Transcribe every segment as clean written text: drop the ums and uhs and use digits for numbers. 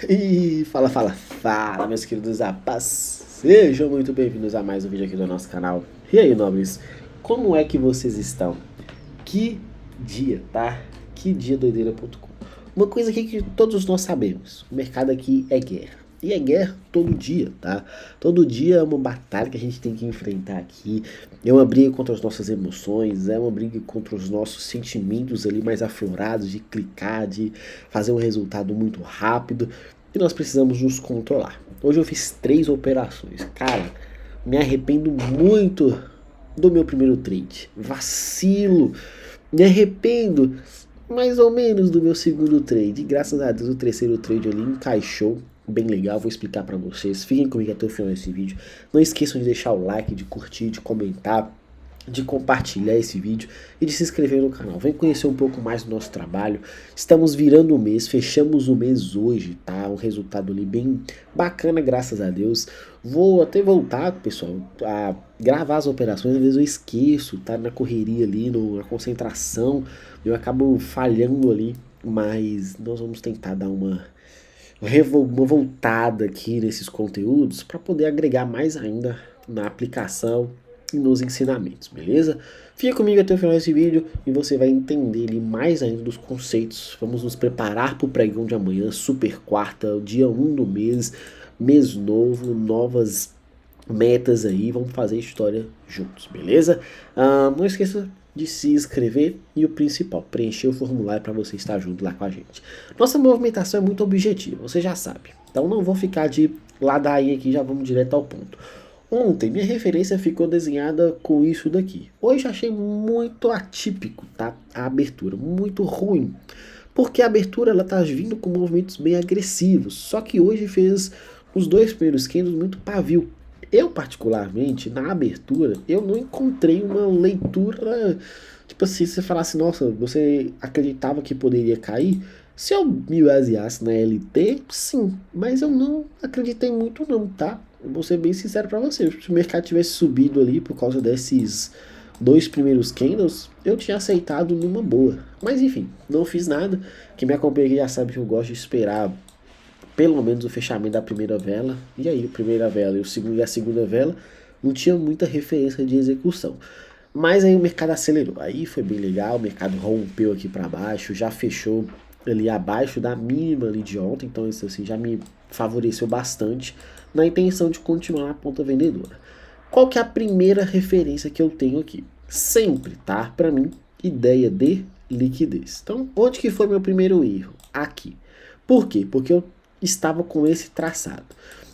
E fala, meus queridos rapazes. Sejam muito bem-vindos a mais um vídeo aqui do nosso canal. E aí, nobres, como é que vocês estão? Que dia, tá? Que dia doideira.com. Uma coisa aqui que todos nós sabemos, o mercado aqui é guerra. E é guerra todo dia, tá? Todo dia é uma batalha que a gente tem que enfrentar aqui. É uma briga contra as nossas emoções, é uma briga contra os nossos sentimentos ali mais aflorados, de clicar, de fazer um resultado muito rápido. E nós precisamos nos controlar. Hoje eu fiz 3 operações. Cara, me arrependo muito do meu primeiro trade. Vacilo. Me arrependo mais ou menos do meu segundo trade. E graças a Deus o terceiro trade ali encaixou bem legal. Vou explicar pra vocês. Fiquem comigo até o final desse vídeo. Não esqueçam de deixar o like, de curtir, de comentar, de compartilhar esse vídeo e de se inscrever no canal. Vem conhecer um pouco mais do nosso trabalho. Estamos virando o mês, fechamos o mês hoje, tá? Um resultado ali bem bacana, graças a Deus. Vou até voltar, pessoal, a gravar as operações. Às vezes eu esqueço, tá? Na correria ali, na concentração, eu acabo falhando ali, mas nós vamos tentar dar uma voltada aqui nesses conteúdos para poder agregar mais ainda na aplicação e nos ensinamentos, beleza? Fica comigo até o final desse vídeo e você vai entender ali mais ainda dos conceitos. Vamos nos preparar para o pregão de amanhã, super quarta, dia 1 do mês, mês novo, novas metas aí, vamos fazer história juntos, beleza? Não esqueça de se inscrever e o principal, preencher o formulário para você estar junto lá com a gente. Nossa movimentação é muito objetiva, você já sabe. Então não vou ficar de ladainha aqui, já vamos direto ao ponto. Ontem minha referência ficou desenhada com isso daqui. Hoje achei muito atípico, tá? A abertura, muito ruim. Porque a abertura ela tá vindo com movimentos bem agressivos. Só que hoje fez os dois primeiros candles muito pavio. Eu, particularmente, na abertura, eu não encontrei uma leitura, tipo assim, você falasse, nossa, você acreditava que poderia cair? Se eu me baseasse na LT, sim, mas eu não acreditei muito não, tá? Eu vou ser bem sincero pra você, se o mercado tivesse subido ali por causa desses dois primeiros candles, eu tinha aceitado numa boa. Mas enfim, não fiz nada, quem me acompanha aqui já sabe que eu gosto de esperar pelo menos o fechamento da primeira vela, e aí a primeira vela e a segunda vela não tinha muita referência de execução. Mas aí o mercado acelerou, aí foi bem legal, o mercado rompeu aqui para baixo, já fechou ali abaixo da mínima ali de ontem, então isso assim já me favoreceu bastante na intenção de continuar na ponta vendedora. Qual que é a primeira referência que eu tenho aqui? Sempre, tá? Para mim, ideia de liquidez. Então, onde que foi meu primeiro erro? Aqui. Por quê? Porque eu estava com esse traçado.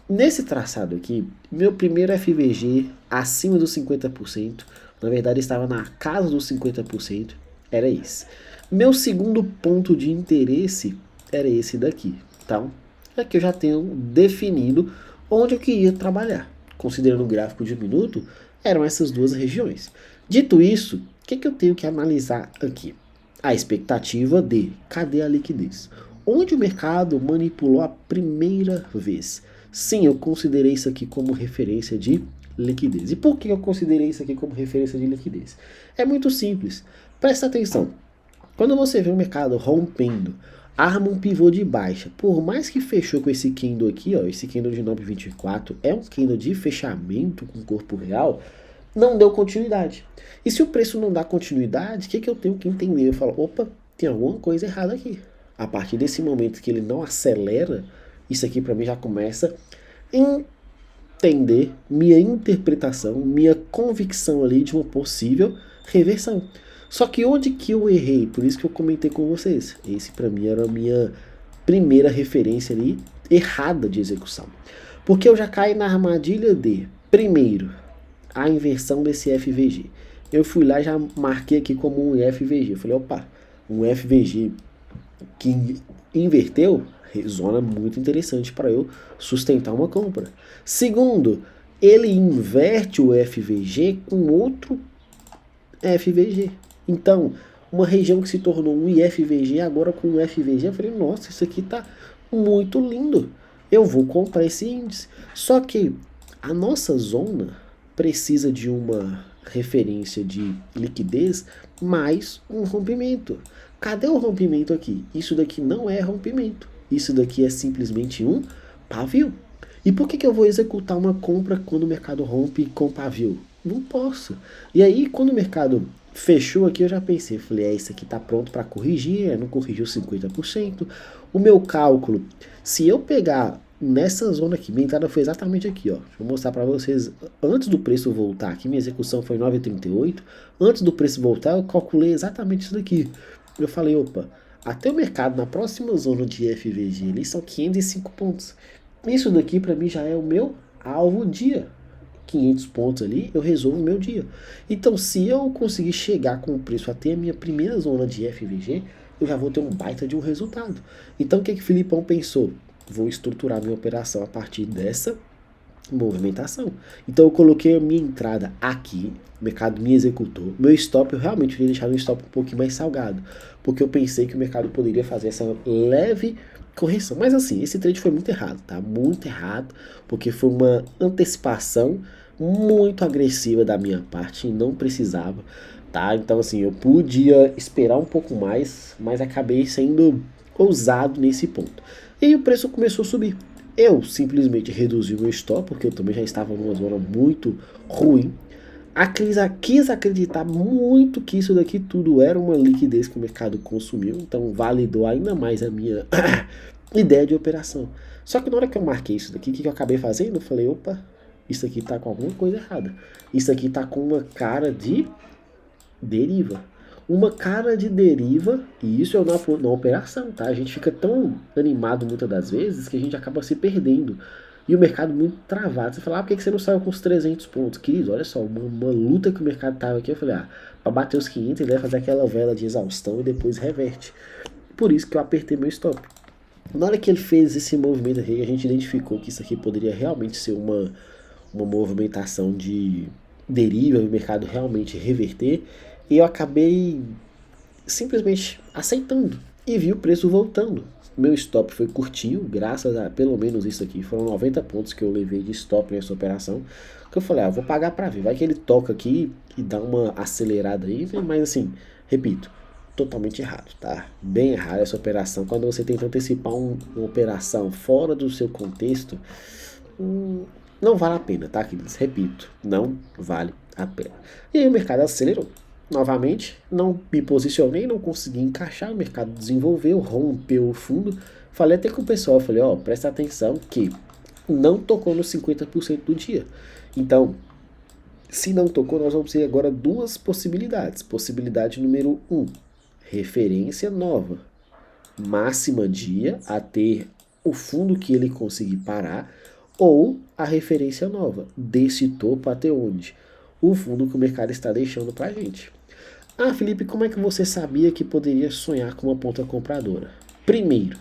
Nesse traçado aqui, meu primeiro FVG acima dos 50%, na verdade estava na casa dos 50%, era esse. Meu segundo ponto de interesse era esse daqui. Então, aqui eu já tenho definido onde eu queria trabalhar. Considerando o gráfico de 1 minuto, eram essas duas regiões. Dito isso, o que eu tenho que analisar aqui? A expectativa de cadê a liquidez? Onde o mercado manipulou a primeira vez? Sim, eu considerei isso aqui como referência de liquidez. E por que eu considerei isso aqui como referência de liquidez? É muito simples. Presta atenção. Quando você vê o mercado rompendo, arma um pivô de baixa. Por mais que fechou com esse candle aqui, ó, esse candle de 9,24 é um candle de fechamento com corpo real, não deu continuidade. E se o preço não dá continuidade, o que eu tenho que entender? Eu falo, opa, tem alguma coisa errada aqui. A partir desse momento que ele não acelera, isso aqui para mim já começa a entender minha interpretação, minha convicção ali de uma possível reversão. Só que onde que eu errei? Por isso que eu comentei com vocês. Esse para mim era a minha primeira referência ali errada de execução. Porque eu já caí na armadilha de, primeiro, a inversão desse FVG. Eu fui lá e já marquei aqui como um FVG. Eu falei, opa, um FVG que inverteu, zona muito interessante para eu sustentar uma compra. Segundo, ele inverte o FVG com outro FVG. Então, uma região que se tornou um IFVG, agora com um FVG, eu falei, nossa, isso aqui tá muito lindo. Eu vou comprar esse índice. Só que a nossa zona precisa de uma referência de liquidez mais um rompimento. Cadê o rompimento aqui? Isso daqui não é rompimento. Isso daqui é simplesmente um pavio. E por que eu vou executar uma compra quando o mercado rompe com pavio? Não posso. E aí, quando o mercado fechou aqui, eu já pensei, falei, isso aqui tá pronto para corrigir, não corrigiu 50%. O meu cálculo, se eu pegar nessa zona aqui, minha entrada foi exatamente aqui, ó. Deixa eu mostrar para vocês, antes do preço voltar aqui, minha execução foi 9,38. Antes do preço voltar, eu calculei exatamente isso daqui. Eu falei, opa, até o mercado na próxima zona de FVG ali são 505 pontos. Isso daqui para mim já é o meu alvo dia. 500 pontos ali, eu resolvo o meu dia. Então, se eu conseguir chegar com o preço até a minha primeira zona de FVG, eu já vou ter um baita de um resultado. Então, o que o Filipão pensou? Vou estruturar minha operação a partir dessa movimentação. Então, eu coloquei a minha entrada aqui, o mercado me executou. Meu stop, eu realmente queria deixar meu stop um pouquinho mais salgado, porque eu pensei que o mercado poderia fazer essa leve correção. Mas assim, esse trade foi muito errado, tá? Muito errado, porque foi uma antecipação muito agressiva da minha parte e não precisava, tá? Então assim, eu podia esperar um pouco mais, mas acabei sendo ousado nesse ponto. E aí o preço começou a subir. Eu simplesmente reduzi o meu stop, porque eu também já estava numa zona muito ruim. Quis acreditar muito que isso daqui tudo era uma liquidez que o mercado consumiu, então validou ainda mais a minha ideia de operação. Só que na hora que eu marquei isso daqui, o que eu acabei fazendo? Eu falei, opa, isso aqui tá com alguma coisa errada. Isso aqui tá com uma cara de deriva. Uma cara de deriva, e isso é na operação, tá? A gente fica tão animado muitas das vezes que a gente acaba se perdendo. E o mercado muito travado. Você fala, por que você não saiu com os 300 pontos? Querido, olha só, uma luta que o mercado tava aqui. Eu falei, pra bater os 500 ele vai fazer aquela vela de exaustão e depois reverte. Por isso que eu apertei meu stop. Na hora que ele fez esse movimento aqui, a gente identificou que isso aqui poderia realmente ser uma movimentação de deriva, o mercado realmente reverter. E eu acabei simplesmente aceitando e vi o preço voltando. Meu stop foi curtinho, graças a pelo menos isso aqui. Foram 90 pontos que eu levei de stop nessa operação. Que eu falei, vou pagar pra ver. Vai que ele toca aqui e dá uma acelerada aí. Mas assim, repito, totalmente errado, tá? Bem errado essa operação. Quando você tenta antecipar uma operação fora do seu contexto, não vale a pena, tá, queridos? Repito, não vale a pena. E aí o mercado acelerou. Novamente, não me posicionei, não consegui encaixar, o mercado desenvolveu, rompeu o fundo. Falei até com o pessoal, falei, presta atenção que não tocou nos 50% do dia. Então, se não tocou, nós vamos ter agora duas possibilidades. Possibilidade número 1, referência nova. Máxima dia a ter o fundo que ele conseguir parar, ou a referência nova, desse topo até onde? O fundo que o mercado está deixando pra gente. Felipe, como é que você sabia que poderia sonhar com uma ponta compradora? Primeiro,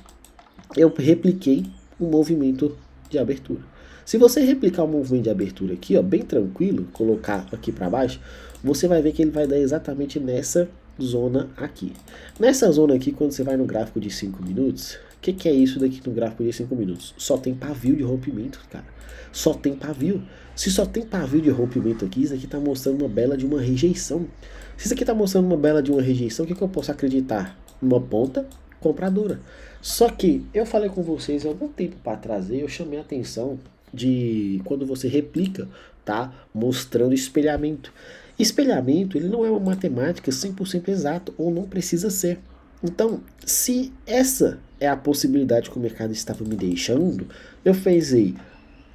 eu repliquei o movimento de abertura. Se você replicar o movimento de abertura aqui, bem tranquilo, colocar aqui para baixo, você vai ver que ele vai dar exatamente nessa zona aqui. Nessa zona aqui, quando você vai no gráfico de 5 minutos, o que é isso daqui no gráfico de 5 minutos? Só tem pavio de rompimento, cara. Só tem pavio. Se só tem pavio de rompimento aqui, isso aqui está mostrando uma bela de uma rejeição. Se isso aqui está mostrando uma bela de uma rejeição, o que eu posso acreditar? Uma ponta compradora. Só que eu falei com vocês há algum tempo para trazer, eu chamei a atenção de quando você replica, tá? Mostrando espelhamento. Espelhamento, ele não é uma matemática 100% exato, ou não precisa ser. Então, se essa é a possibilidade que o mercado estava me deixando, eu pensei,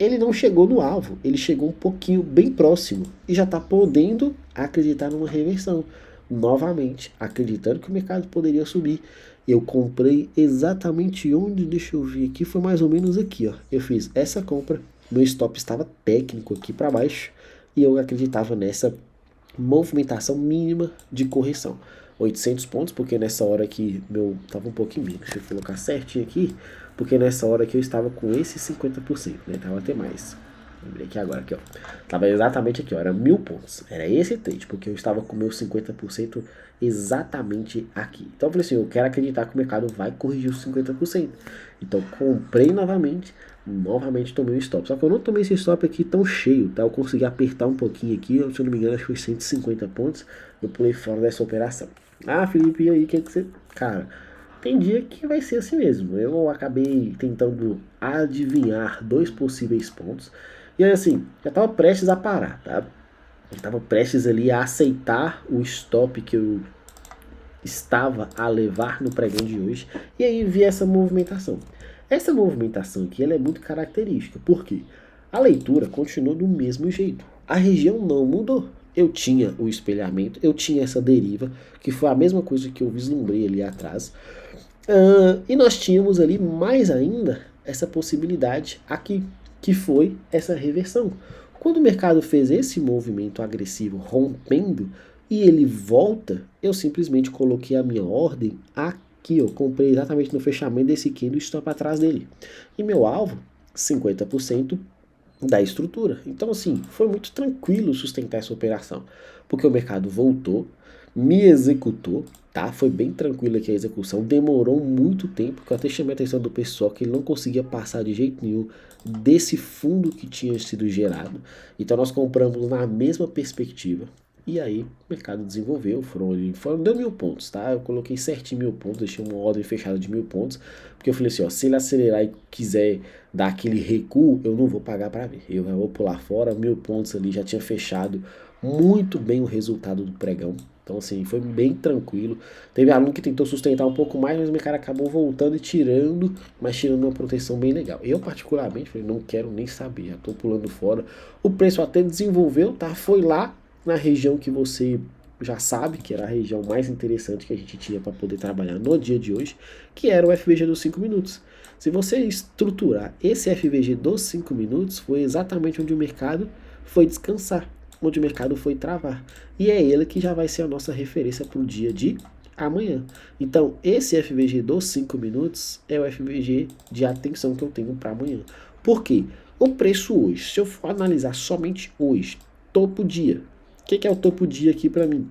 ele não chegou no alvo, ele chegou um pouquinho bem próximo e já está podendo acreditar numa reversão. Novamente, acreditando que o mercado poderia subir. Eu comprei exatamente onde, deixa eu ver aqui, foi mais ou menos aqui, Eu fiz essa compra, meu stop estava técnico aqui para baixo e eu acreditava nessa movimentação mínima de correção. 800 pontos, porque nessa hora aqui meu tava um pouquinho menos. Deixa eu colocar certinho aqui, porque nessa hora aqui eu estava com esse 50%, né? Tava até mais. Lembrei aqui agora, aqui, Tava exatamente aqui, era 1000 pontos. Era esse trade, porque eu estava com meu 50% exatamente aqui. Então eu falei assim, eu quero acreditar que o mercado vai corrigir os 50%. Então comprei novamente tomei um stop. Só que eu não tomei esse stop aqui tão cheio, tá? Eu consegui apertar um pouquinho aqui, se eu não me engano, acho que foi 150 pontos. Eu pulei fora dessa operação. Felipe, e aí, o que você... Cara, tem dia que vai ser assim mesmo. Eu acabei tentando adivinhar dois possíveis pontos. E aí, assim, já estava prestes a parar, tá? Eu estava prestes ali a aceitar o stop que eu estava a levar no pregão de hoje. E aí vi essa movimentação. Essa movimentação aqui ela é muito característica. Por quê? A leitura continuou do mesmo jeito. A região não mudou. Eu tinha o espelhamento, eu tinha essa deriva, que foi a mesma coisa que eu vislumbrei ali atrás. E nós tínhamos ali mais ainda essa possibilidade aqui, que foi essa reversão. Quando o mercado fez esse movimento agressivo rompendo e ele volta, eu simplesmente coloquei a minha ordem aqui, eu comprei exatamente no fechamento desse candle e stop atrás dele. E meu alvo, 50% da estrutura. Então assim, foi muito tranquilo sustentar essa operação, porque o mercado voltou, me executou, tá? Foi bem tranquilo aqui a execução, demorou muito tempo, que eu até chamei a atenção do pessoal que ele não conseguia passar de jeito nenhum desse fundo que tinha sido gerado. Então nós compramos na mesma perspectiva. E aí o mercado desenvolveu, deu 1.000 pontos, tá? Eu coloquei certinho 1.000 pontos, deixei uma ordem fechada de 1.000 pontos, porque eu falei assim, ó, se ele acelerar e quiser dar aquele recuo, eu não vou pagar para ver. Eu vou pular fora, 1.000 pontos ali, já tinha fechado muito bem o resultado do pregão. Então, assim, foi bem tranquilo. Teve aluno que tentou sustentar um pouco mais, mas o mercado acabou voltando e tirando, mas tirando uma proteção bem legal. Eu, particularmente, falei, não quero nem saber, já tô pulando fora. O preço até desenvolveu, tá? Foi lá na região que você já sabe, que era a região mais interessante que a gente tinha para poder trabalhar no dia de hoje, que era o FVG dos 5 minutos. Se você estruturar esse FVG dos 5 minutos, foi exatamente onde o mercado foi descansar, onde o mercado foi travar. E é ele que já vai ser a nossa referência para o dia de amanhã. Então, esse FVG dos 5 minutos é o FVG de atenção que eu tenho para amanhã. Por quê? O preço hoje, se eu for analisar somente hoje, topo dia. O que é o topo dia aqui para mim?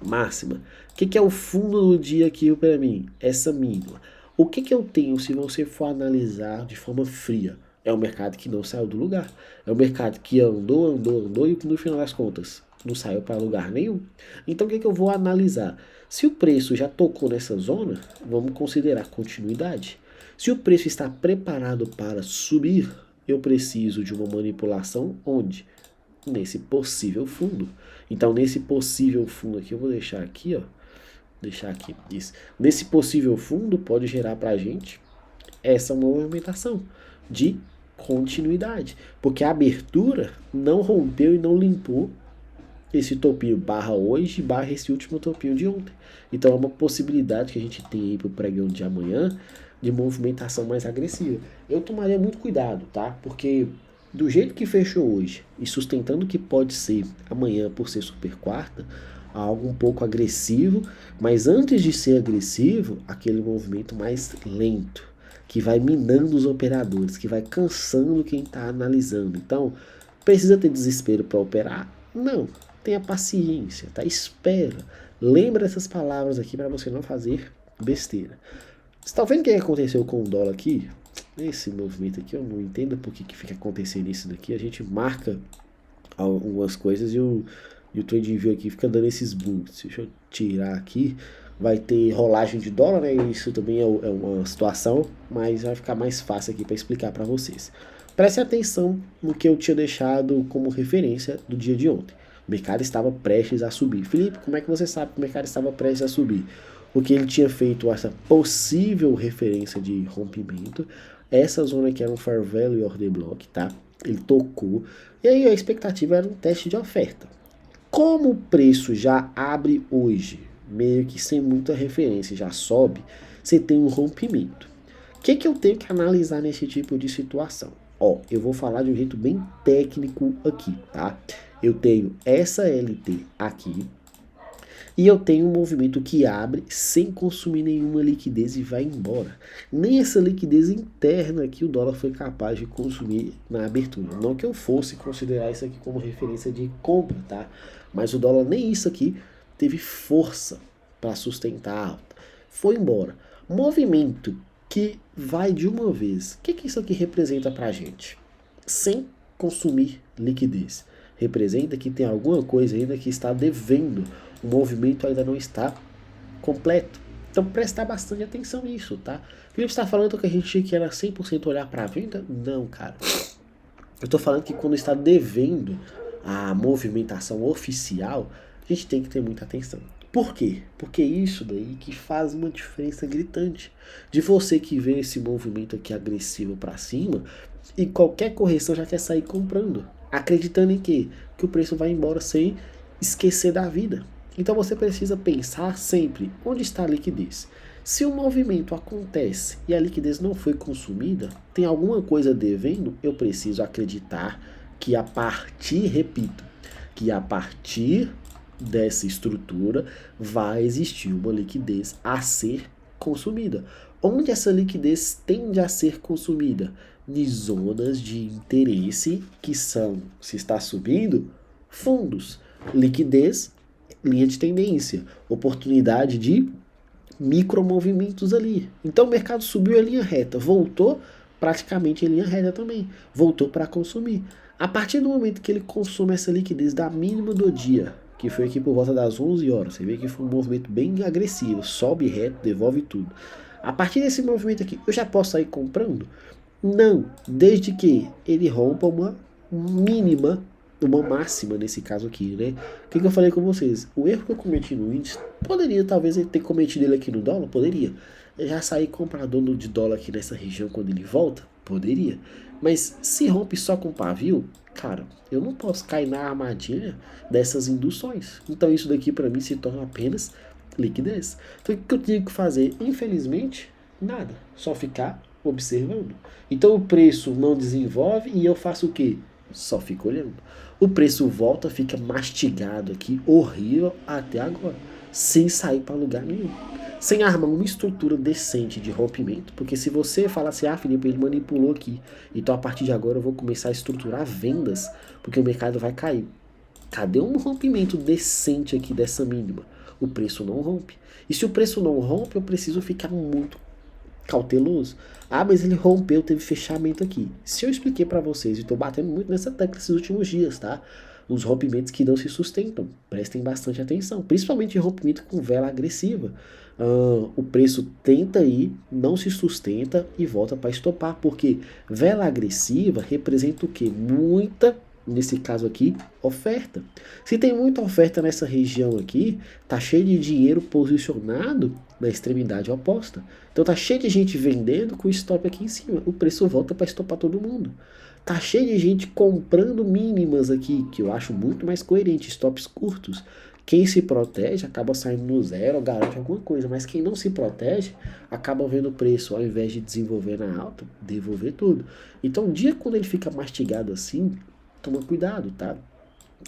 Máxima. O que é o fundo do dia aqui para mim? Essa mínima. O que eu tenho se você for analisar de forma fria? É um mercado que não saiu do lugar. É um mercado que andou e que no final das contas não saiu para lugar nenhum. Então o que eu vou analisar? Se o preço já tocou nessa zona, vamos considerar continuidade. Se o preço está preparado para subir, eu preciso de uma manipulação onde? Nesse possível fundo. Então, nesse possível fundo aqui, eu vou deixar aqui, ó. Deixar aqui, isso. Nesse possível fundo, pode gerar pra gente essa movimentação de continuidade. Porque a abertura não rompeu e não limpou esse topinho barra hoje, barra esse último topinho de ontem. Então, é uma possibilidade que a gente tem aí pro pregão de amanhã de movimentação mais agressiva. Eu tomaria muito cuidado, tá? Porque do jeito que fechou hoje e sustentando que pode ser amanhã por ser super quarta, algo um pouco agressivo, mas antes de ser agressivo, aquele movimento mais lento, que vai minando os operadores, que vai cansando quem está analisando. Então, precisa ter desespero para operar? Não, tenha paciência, tá? Espera. Lembra essas palavras aqui para você não fazer besteira. Você está vendo o que aconteceu com o dólar aqui? Esse movimento aqui, eu não entendo por que fica acontecendo isso daqui. A gente marca algumas coisas e o TradingView aqui fica dando esses bugs. Deixa eu tirar aqui. Vai ter rolagem de dólar, né? Isso também é uma situação, mas vai ficar mais fácil aqui para explicar para vocês. Preste atenção no que eu tinha deixado como referência do dia de ontem. O mercado estava prestes a subir. Felipe, como é que você sabe que o mercado estava prestes a subir? Porque ele tinha feito essa possível referência de rompimento. Essa zona aqui era um Fair Value Order Block, tá? Ele tocou. E aí a expectativa era um teste de oferta. Como o preço já abre hoje, meio que sem muita referência, já sobe, você tem um rompimento. O que eu tenho que analisar nesse tipo de situação? Ó, eu vou falar de um jeito bem técnico aqui, tá? Eu tenho essa LT aqui, e eu tenho um movimento que abre sem consumir nenhuma liquidez e vai embora. Nem essa liquidez interna que o dólar foi capaz de consumir na abertura. Não que eu fosse considerar isso aqui como referência de compra, tá? Mas o dólar nem isso aqui teve força para sustentar a alta. Foi embora. Movimento que vai de uma vez. O que isso aqui representa para a gente? Sem consumir liquidez. Representa que tem alguma coisa ainda que está devendo. O movimento ainda não está completo. Então prestar bastante atenção nisso, tá? Felipe está falando que a gente tinha que era 100% olhar para a venda? Não, cara. Eu estou falando que quando está devendo a movimentação oficial, a gente tem que ter muita atenção. Por quê? Porque isso daí que faz uma diferença gritante. De você que vê esse movimento aqui agressivo para cima e qualquer correção já quer sair comprando. Acreditando em quê? Que o preço vai embora sem esquecer da vida. Então você precisa pensar sempre onde está a liquidez. Se o movimento acontece e a liquidez não foi consumida, tem alguma coisa devendo, eu preciso acreditar que a partir, repito, que a partir dessa estrutura vai existir uma liquidez a ser consumida. Onde essa liquidez tende a ser consumida? Em zonas de interesse que são, se está subindo, fundos, liquidez, linha de tendência, oportunidade de micromovimentos ali. Então o mercado subiu a linha reta, voltou praticamente em linha reta também, voltou para consumir. A partir do momento que ele consome essa liquidez da mínima do dia, que foi aqui por volta das 11 horas, você vê que foi um movimento bem agressivo, sobe reto, devolve tudo. A partir desse movimento aqui, eu já posso sair comprando? Não, desde que ele rompa uma mínima, uma máxima nesse caso aqui, né? O que eu falei com vocês? O erro que eu cometi no índice, poderia talvez ter cometido ele aqui no dólar? Poderia. Eu já sair comprador de dólar aqui nessa região quando ele volta? Poderia. Mas se rompe só com pavio, cara, eu não posso cair na armadilha dessas induções. Então isso daqui para mim se torna apenas liquidez. Então o que eu tenho que fazer? Infelizmente, nada. Só ficar observando. Então o preço não desenvolve e eu faço o quê? Só fico olhando. O preço volta, fica mastigado aqui, horrível até agora, sem sair para lugar nenhum, sem armar uma estrutura decente de rompimento. Porque se você falar assim, ah, Felipe, ele manipulou aqui, então a partir de agora eu vou começar a estruturar vendas, porque o mercado vai cair. Cadê um rompimento decente aqui dessa mínima? O preço não rompe. E se o preço não rompe, eu preciso ficar muito cauteloso. Ah, mas ele rompeu, teve fechamento aqui. Se eu expliquei para vocês, e estou batendo muito nessa tecla esses últimos dias, tá? Os rompimentos que não se sustentam. Prestem bastante atenção, principalmente rompimento com vela agressiva. O preço tenta ir, não se sustenta e volta para estopar, porque vela agressiva representa o quê? Muita, nesse caso aqui, oferta. Se tem muita oferta nessa região aqui, tá cheio de dinheiro posicionado na extremidade oposta. Então tá cheio de gente vendendo com stop aqui em cima. O preço volta para estopar todo mundo. Tá cheio de gente comprando mínimas aqui, que eu acho muito mais coerente, stops curtos. Quem se protege acaba saindo no zero, garante alguma coisa, mas quem não se protege acaba vendo o preço, ao invés de desenvolver na alta, devolver tudo. Então, um dia quando ele fica mastigado assim, toma cuidado, tá?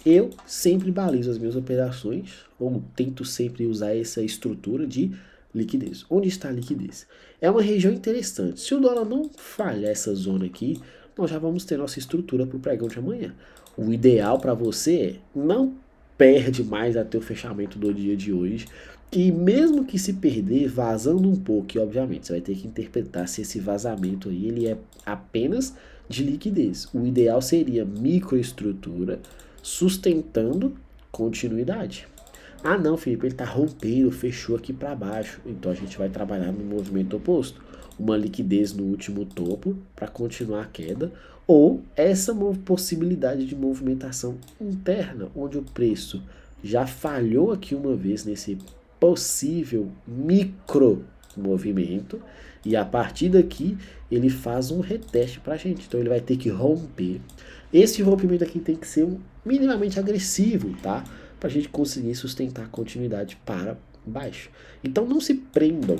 Eu sempre balizo as minhas operações, ou tento sempre usar essa estrutura de liquidez. Onde está a liquidez? É uma região interessante. Se o dólar não falhar essa zona aqui, nós já vamos ter nossa estrutura para o pregão de amanhã. O ideal para você é não perde mais até o fechamento do dia de hoje. E mesmo que se perder, vazando um pouco, e obviamente você vai ter que interpretar se esse vazamento aí ele é apenas de liquidez. O ideal seria microestrutura sustentando continuidade. Ah não, Felipe, ele está rompendo, fechou aqui para baixo. Então a gente vai trabalhar no movimento oposto. Uma liquidez no último topo para continuar a queda, ou essa possibilidade de movimentação interna, onde o preço já falhou aqui uma vez nesse possível micro movimento, e a partir daqui ele faz um reteste para a gente. Então ele vai ter que romper. Esse rompimento aqui tem que ser minimamente agressivo, tá? Para a gente conseguir sustentar a continuidade para baixo. Então não se prendam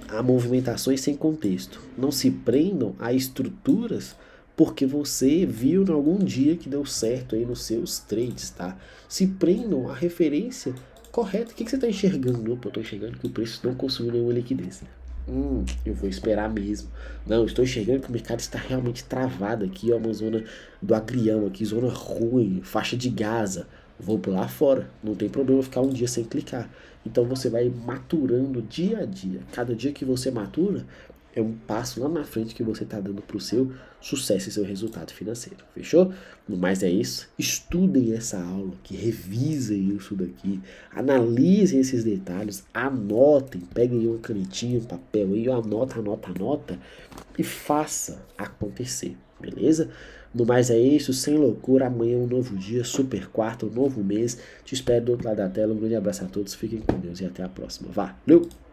a movimentações sem contexto. Não se prendam a estruturas porque você viu em algum dia que deu certo aí nos seus trades, tá? Se prendam a referência correta. O que você está enxergando? Opa, eu estou enxergando que o preço não consumiu nenhuma liquidez. Eu vou esperar mesmo. Não, estou enxergando que o mercado está realmente travado aqui, ó, uma zona do agrião aqui, zona ruim, faixa de Gaza. Vou pular fora, não tem problema ficar um dia sem clicar. Então você vai maturando dia a dia. Cada dia que você matura, é um passo lá na frente que você está dando para o seu sucesso e seu resultado financeiro. Fechou? No mais é isso. Estudem essa aula, que revisem isso daqui, analisem esses detalhes, anotem, peguem uma canetinha, um papel aí, anota e faça acontecer, beleza? No mais é isso, sem loucura, amanhã é um novo dia, super quarto, um novo mês. Te espero do outro lado da tela, um grande abraço a todos, fiquem com Deus e até a próxima. Valeu!